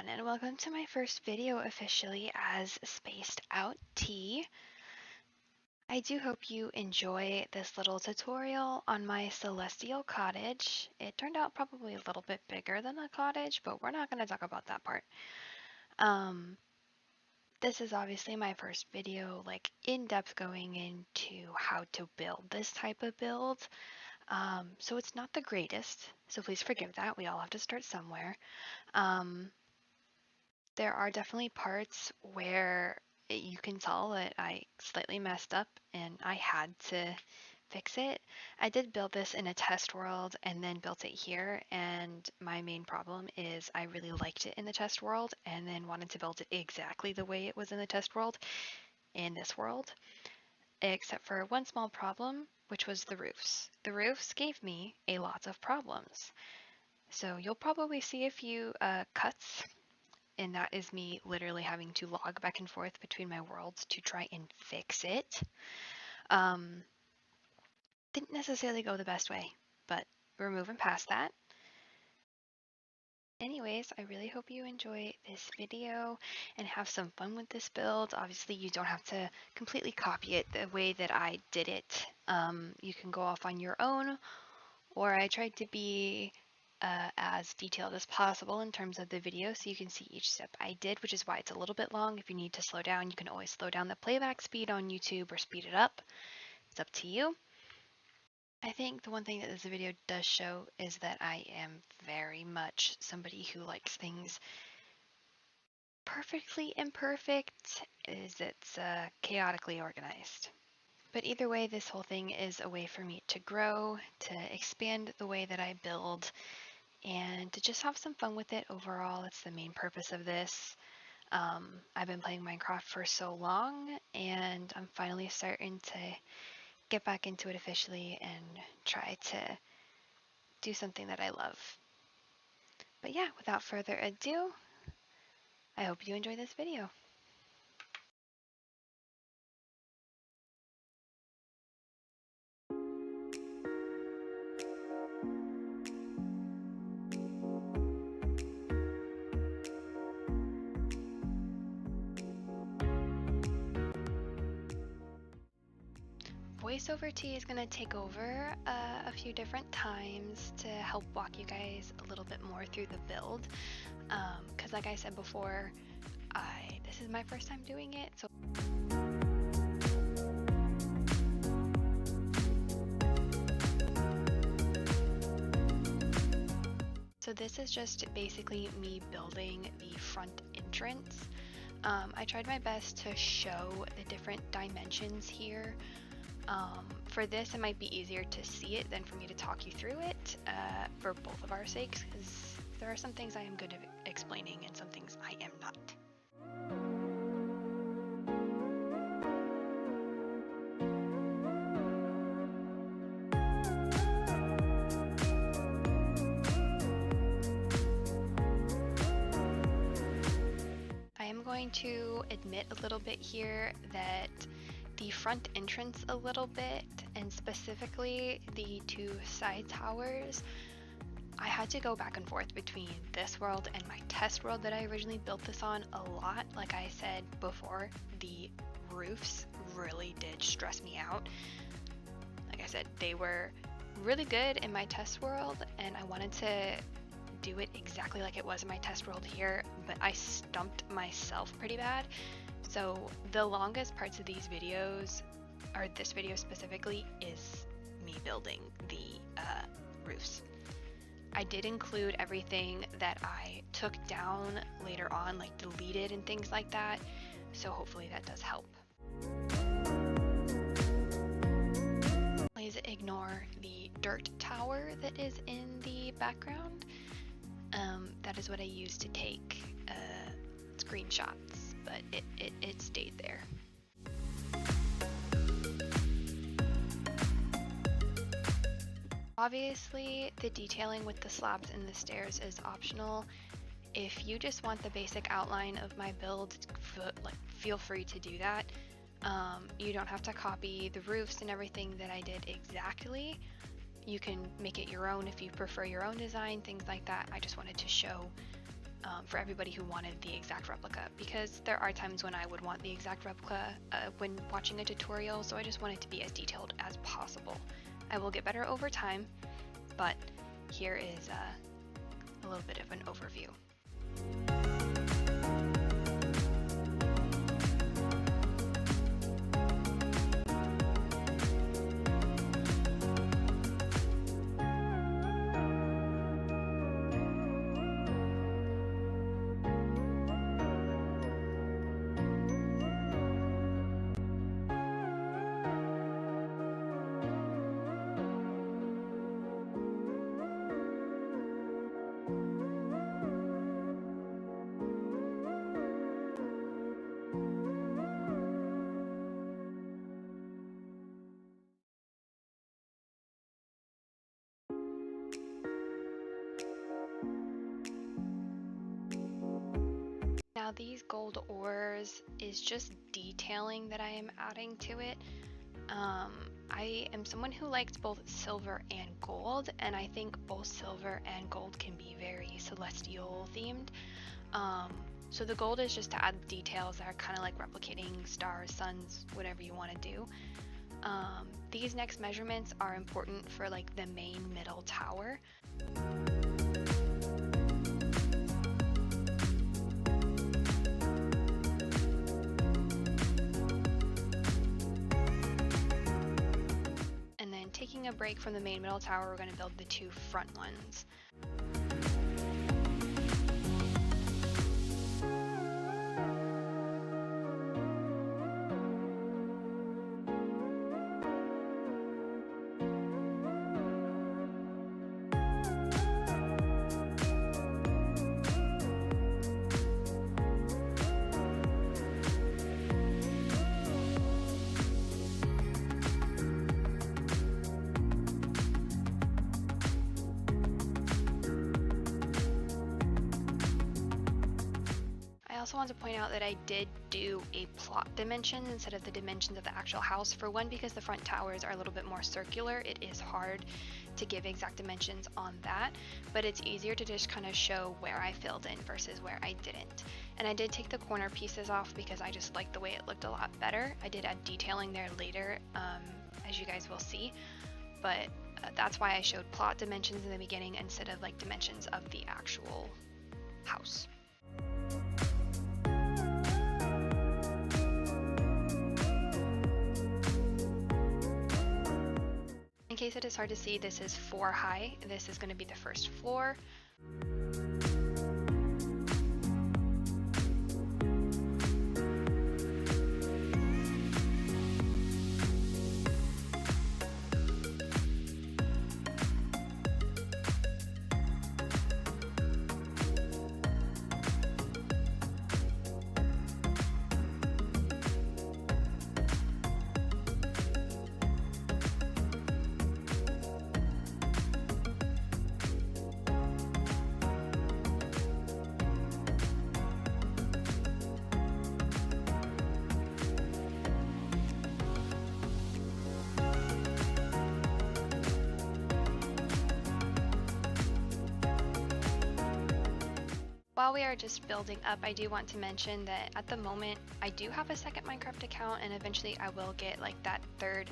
everyone, and welcome to my first video officially as SpacedOutTea. I do hope you enjoy this little tutorial on my celestial cottage. It turned out probably a little bit bigger than a cottage, but we're not going to talk about that part. This is obviously my first video, like in-depth going into how to build this type of build. So it's not the greatest, so please forgive that. We all have to start somewhere. There are definitely parts where you can tell that I slightly messed up and I had to fix it. I did build this in a test world and then built it here, and my main problem is I really liked it in the test world and then wanted to build it exactly the way it was in the test world in this world, except for one small problem, which was the roofs. The roofs gave me a lot of problems. So you'll probably see a few cuts, and that is me literally having to log back and forth between my worlds to try and fix it. Didn't necessarily go the best way, but we're moving past that. Anyways, I really hope you enjoy this video and have some fun with this build. Obviously, you don't have to completely copy it the way that I did it. You can go off on your own, or I tried to be as detailed as possible in terms of the video so you can see each step I did, which is why it's a little bit long. If you need to slow down, you can always slow down the playback speed on YouTube or speed it up. It's up to you. I think the one thing that this video does show is that I am very much somebody who likes things perfectly imperfect, is it's chaotically organized. But either way, this whole thing is a way for me to grow, to expand the way that I build, and to just have some fun with it overall. It's the main purpose of this. I've been playing Minecraft for so long, and I'm finally starting to get back into it officially and try to do something that I love. But yeah, without further ado, I hope you enjoy this video. SpacedOutTea is going to take over a few different times to help walk you guys a little bit more through the build, because like I said before, this is my first time doing it, so this is just basically me building the front entrance. I tried my best to show the different dimensions here. For this, it might be easier to see it than for me to talk you through it, for both of our sakes, because there are some things I am good at explaining and some things I am not. I am going to admit a little bit here that the front entrance a little bit, and specifically the two side towers, I had to go back and forth between this world and my test world that I originally built this on a lot. Like I said before, the roofs really did stress me out. Like I said, they were really good in my test world, and I wanted to do it exactly like it was in my test world here, but I stumped myself pretty bad. So the longest parts of these videos, or this video specifically, is me building the roofs. I did include everything that I took down later on, like deleted and things like that, so hopefully that does help. Please ignore the dirt tower that is in the background. That is what I used to take screenshots, but it stayed there. Obviously, the detailing with the slabs and the stairs is optional. If you just want the basic outline of my build, feel free to do that. You don't have to copy the roofs and everything that I did exactly. You can make it your own if you prefer your own design, things like that. I just wanted to show for everybody who wanted the exact replica, because there are times when I would want the exact replica when watching a tutorial, so I just want it to be as detailed as possible. I will get better over time, but here is a little bit of an overview. Now these gold ores is just detailing that I am adding to it. I am someone who likes both silver and gold, and I think both silver and gold can be very celestial themed. So the gold is just to add details that are kind of like replicating stars, suns, whatever you want to do. These next measurements are important for like the main middle tower. And then taking a break from the main middle tower, we're going to build the two front ones. I also want to point out that I did do a plot dimension instead of the dimensions of the actual house. For one, because the front towers are a little bit more circular, it is hard to give exact dimensions on that, but it's easier to just kind of show where I filled in versus where I didn't. And I did take the corner pieces off because I just liked the way it looked a lot better. I did add detailing there later, as you guys will see, but that's why I showed plot dimensions in the beginning instead of like dimensions of the actual house. In case it is hard to see, this is 4 high. This is going to be the first floor. While we are just building up, I do want to mention that at the moment I do have a second Minecraft account, and eventually I will get like that third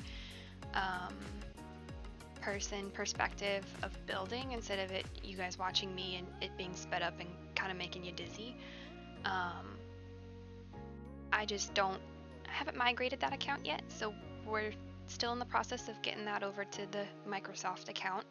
person perspective of building instead of you guys watching me and it being sped up and kind of making you dizzy. I haven't migrated that account yet, so we're still in the process of getting that over to the Microsoft account.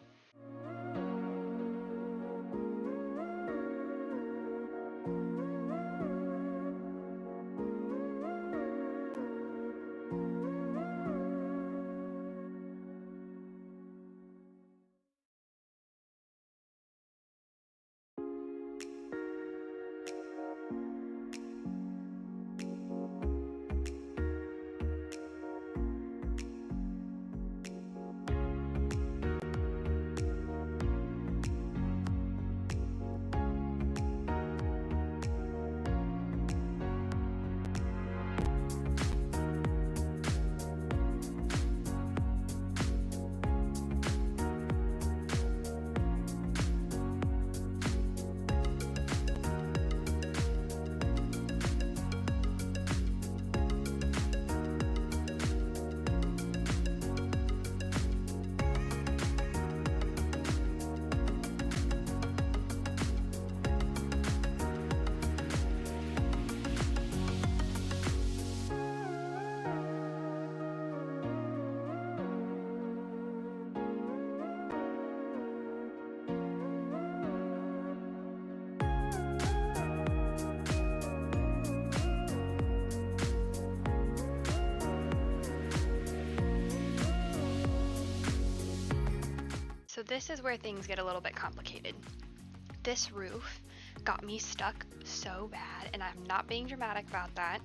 So this is where things get a little bit complicated. This roof got me stuck so bad, and I'm not being dramatic about that.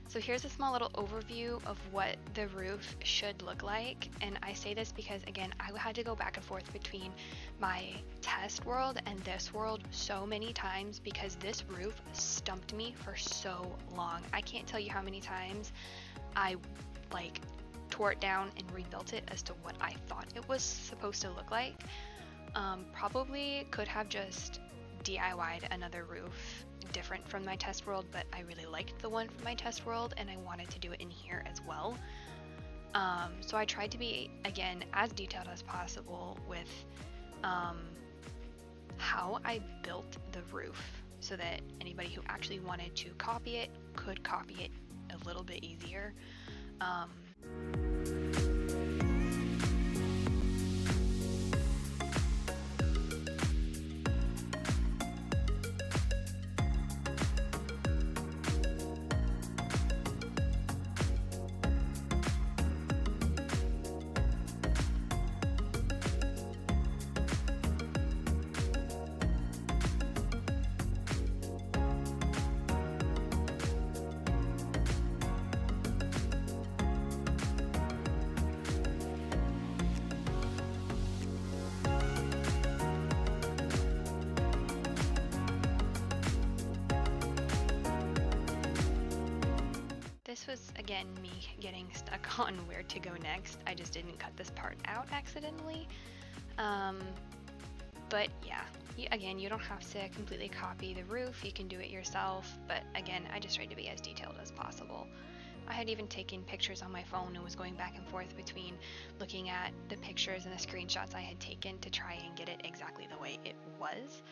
So here's a small little overview of what the roof should look like. And I say this because, again, I had to go back and forth between my test world and this world so many times because this roof stumped me for so long. I can't tell you how many times I tore it down and rebuilt it as to what I thought it was supposed to look like. Probably could have just DIY'd another roof different from my test world, but I really liked the one from my test world and I wanted to do it in here as well. So I tried to be, again, as detailed as possible with how I built the roof so that anybody who actually wanted to copy it could copy it a little bit easier. This was, again, me getting stuck on where to go next. I just didn't cut this part out accidentally. But yeah, again, you don't have to completely copy the roof. You can do it yourself. But again, I just tried to be as detailed as possible. I had even taken pictures on my phone and was going back and forth between looking at the pictures and the screenshots I had taken to try and get it exactly the way it was.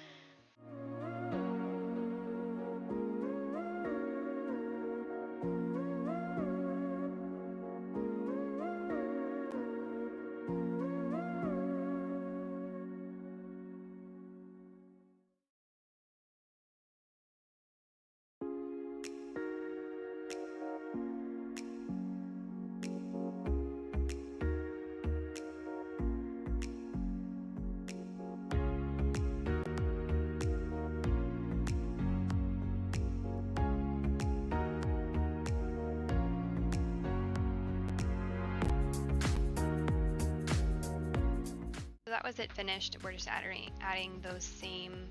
So that was it finished. We're just adding those same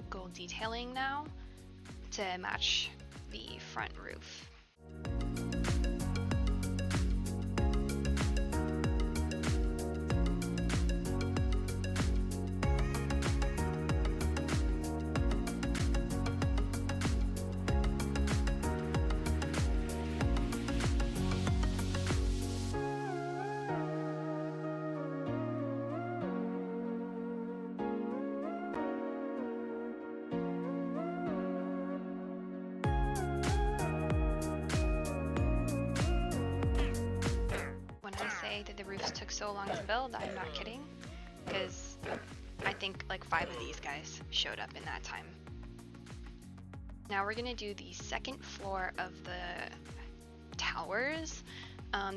gold detailing now to match the front roof. That the roofs took so long to build, I'm not kidding, because I think like 5 of these guys showed up in that time. Now we're gonna do the second floor of the towers.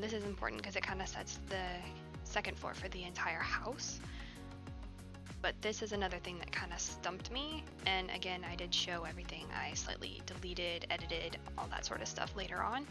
This is important because it kind of sets the second floor for the entire house. But this is another thing that kind of stumped me, and again, I did show everything I slightly deleted, edited, all that sort of stuff later on.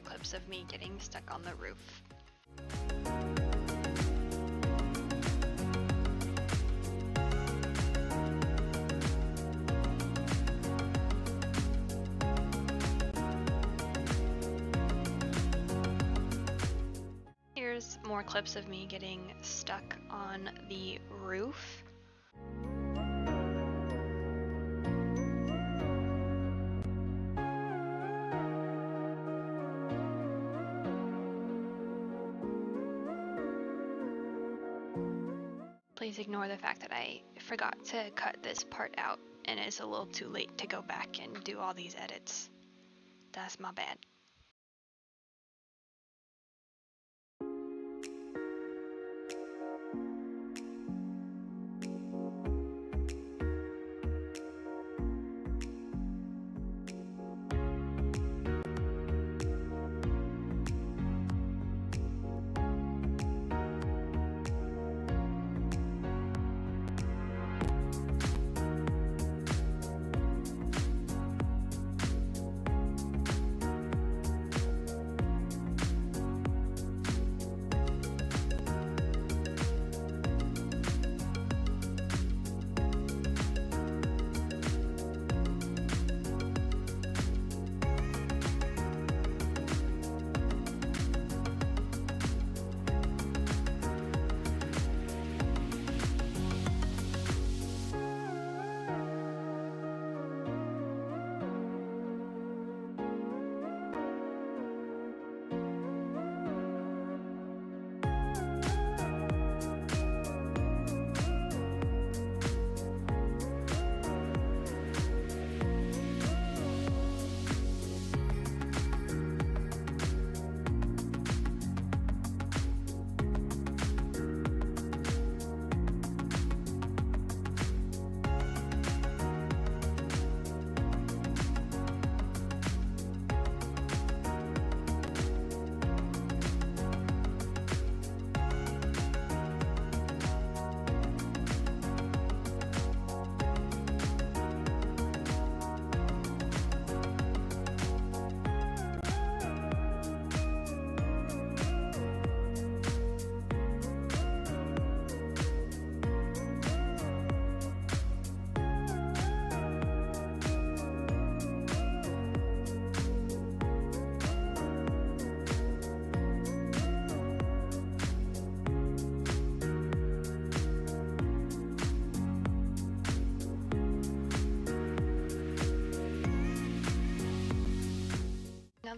clips of me getting stuck on the roof. Here's more clips of me getting stuck on the roof. Please ignore the fact that I forgot to cut this part out and it's a little too late to go back and do all these edits. That's my bad.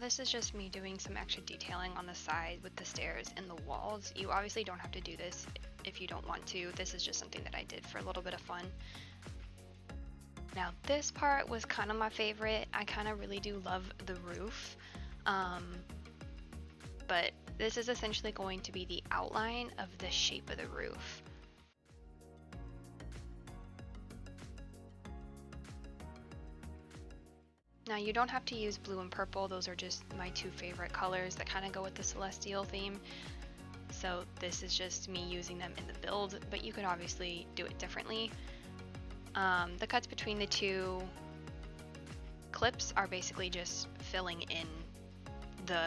This is just me doing some extra detailing on the side with the stairs and the walls. You obviously don't have to do this if you don't want to. This is just something that I did for a little bit of fun. Now this part was kind of my favorite. I kind of really do love the roof. But this is essentially going to be the outline of the shape of the roof. Now you don't have to use blue and purple, those are just my two favorite colors that kind of go with the celestial theme. So this is just me using them in the build, but you could obviously do it differently. The cuts between the two clips are basically just filling in the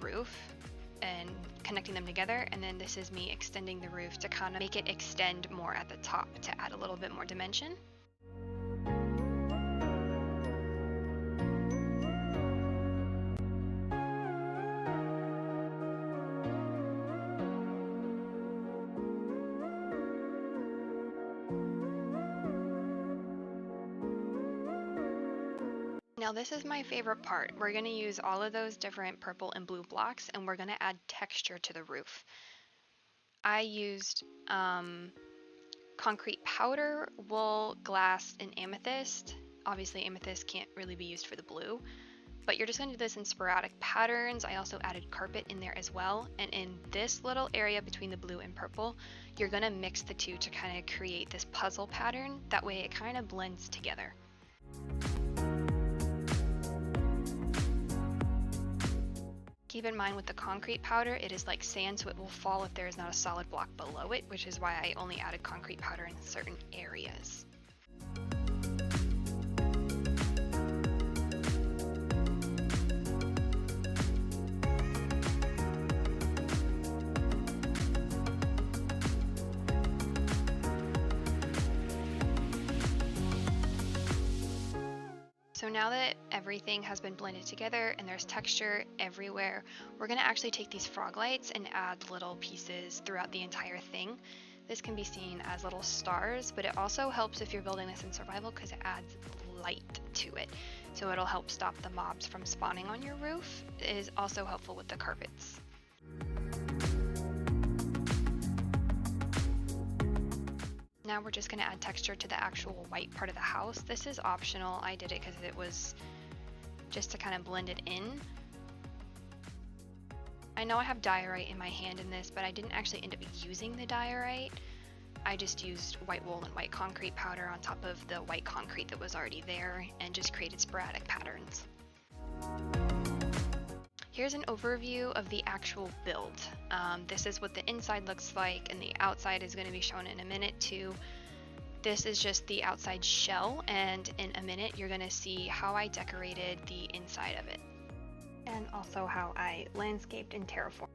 roof and connecting them together, and then this is me extending the roof to kind of make it extend more at the top to add a little bit more dimension. Now this is my favorite part. We're going to use all of those different purple and blue blocks and we're going to add texture to the roof. I used concrete powder, wool, glass, and amethyst. Obviously amethyst can't really be used for the blue, but you're just going to do this in sporadic patterns. I also added carpet in there as well, and in this little area between the blue and purple, you're going to mix the two to kind of create this puzzle pattern. That way it kind of blends together. Keep in mind with the concrete powder, it is like sand, so it will fall if there is not a solid block below it, which is why I only added concrete powder in certain areas. So now that everything has been blended together and there's texture everywhere, we're going to actually take these frog lights and add little pieces throughout the entire thing. This can be seen as little stars, but it also helps if you're building this in survival because it adds light to it. So it'll help stop the mobs from spawning on your roof. It is also helpful with the carpets. Now we're just going to add texture to the actual white part of the house. This is optional. I did it because it was just to kind of blend it in. I know I have diorite in my hand in this, but I didn't actually end up using the diorite. I just used white wool and white concrete powder on top of the white concrete that was already there and just created sporadic patterns. Here's an overview of the actual build. This is what the inside looks like, and the outside is going to be shown in a minute too. This is just the outside shell, and in a minute you're going to see how I decorated the inside of it, and also how I landscaped and terraformed.